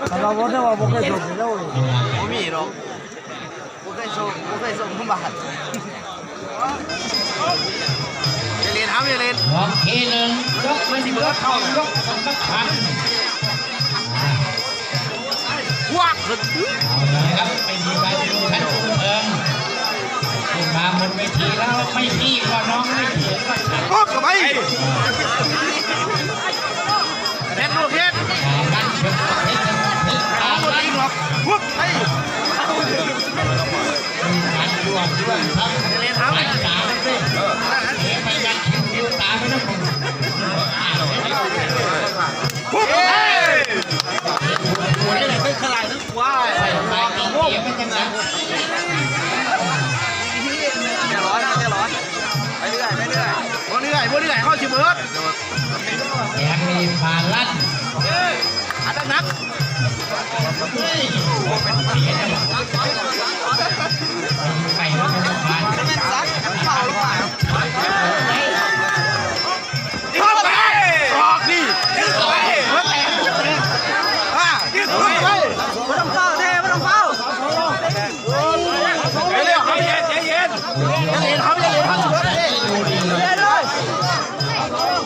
เราบอกได้ว่าผมเคยส่งแล้วผมมีหรอกผมเคยส่งขึ้นบ้านอย่าเล่นครับอย่าเล่นยกทีหนึ่งยกไม่เบิดเข้ายกสำคัญวักเอาเลยครับไม่มีใครดูชั้นดูเพิงขึ้นมาบนเวทีแล้วไม่พี่ก็น้องไม่เถียงก็ฉันวักกับไปเฮ็ดลูกเฮ็ดนั่นเป็นประเภทตามตัวจริงหรอกวักไปมันดวงครับอย่าเล่นครับตาด้วยไปกันคิวตาไม่ต้องวักไปนี่แหละเป็นขลายทั้งว้ายไปเกี่ยวไม่จังนะอย่าร้อนไปเรื่อยบ่เหนื่อยเข้าชิเบิร์ดแอบมีพาลั่นอัดนักไปแล้วก็ผ่านจะเป็นซักกันเปล่าหรือเปล่าเข้าไปออกดิยืดไปเพื่อแตกยืดไปไม่ต้องเฝ้าเท่ไม่ต้องเฝ้าเร็วครับเย็นครับ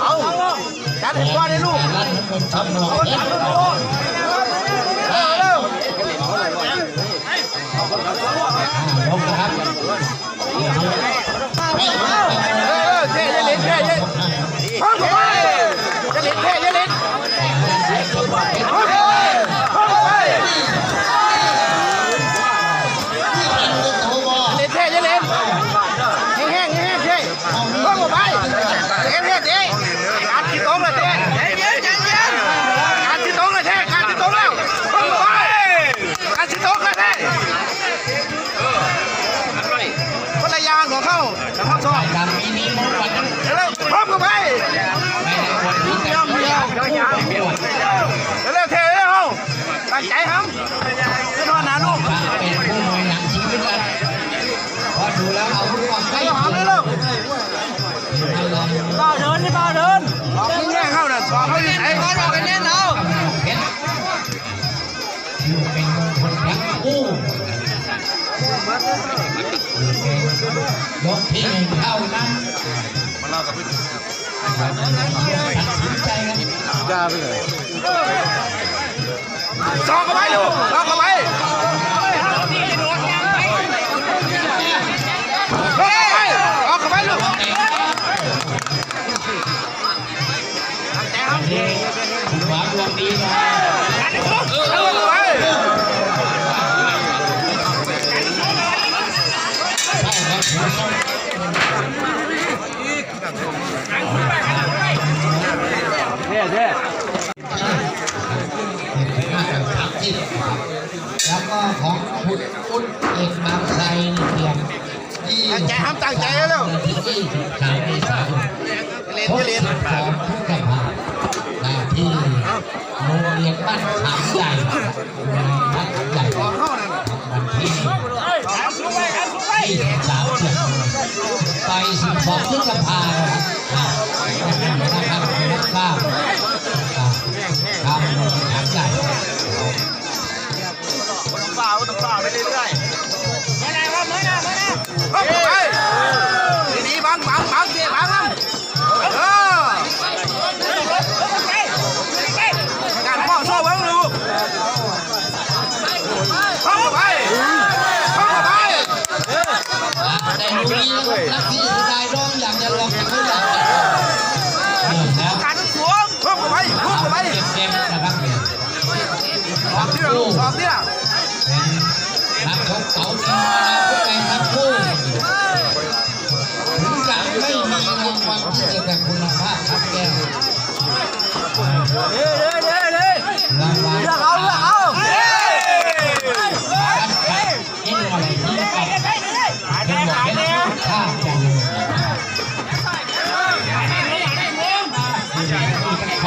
เอาจัดให้ก่อนเลยลูกลั่นเป็นทำหนอกเร็วลงนะครับเท่เล่นเข้าไปจะเล่นเท่เล่นเข้าไปเล่นเท่เล่นแห้งเท่เข้าไปเท่การที่ตรงเลยเท่การที่ตรงเลยเท่การที่ตรงแล้วเข้าไปการที่ตรงเลยเท่คนละยางของเขาจะเข้าซอยดำมีมุกวันเร็วพร้อมกันไปเร็วเท่เร็วตั้งใจครับขึ้นมาหนาลูกเป็นผู้บริหารชีวิตแล้วพอดูแล้วเอาลูกไปหอมเลยลูกต่อเดินยิ่งแย่เข้าน่ะต่อเขาอยู่ไหนต่อกันแน่นเอาอยู่เป็นคนรักคู่ยกที่หนึ่งเท่านั้นมันเล่ากับพี่ตัดสินใจกันกล้าไปเลยซอกเข้าไปลูกซอกเข้าไปออกเข้าไปลูกขวาดวงดีนะแล้วก็ของคุณอุ้นเอกบางไทรเพียงตั้งใจแล้วที่23 เมษายนพบของทุกประภาที่โรงเรียนบ้านขามใหญ่บ้านขามใหญ่วันที่23 เดือนไป12 พฤษภาคมนะครับข้าวทำโรงเรียนขามใหญ่ต้องฝ่าไปเรื่อยๆไม่ได้ครับไปดีๆบังเสียบังการพ่อโซ่บังลูกเข้าไปแต่ดูดีนักที่สุดท้ายร้องอยากจะลองไม่อยากการสวมเข้าไปเต็มนะครับสอบเนี่ยนักชกเก่าจริงมาแล้วทั้งคู่ถึงจะไม่มีรางวัลที่จะแบบคุณภาพครับแก้วรางวัลเลือกเอานี่อะไรที่จะบอกเป็นภาพจังไฟ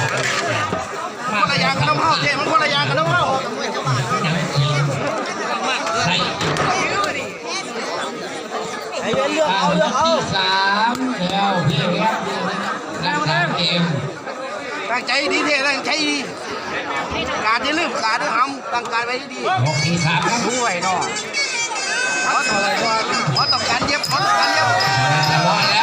คนละอย่างกันน้ำเผาเจ๊มันคนละอย่างกันน้ำเผา ยังอีกใส่ ไอ้เรื่อง เอา เอาเรื่องเอา ที่สามแล้วพี่ครับรักษาเกม ตั้งใจดีเท่ตั้งใจดีการที่ลืมการที่ทำตั้งการไว้ดี ยกที่สามครับ ด้วยเนาะขอต้องการเย็บขอต้องการเย็บ แต่ว่าแล้ว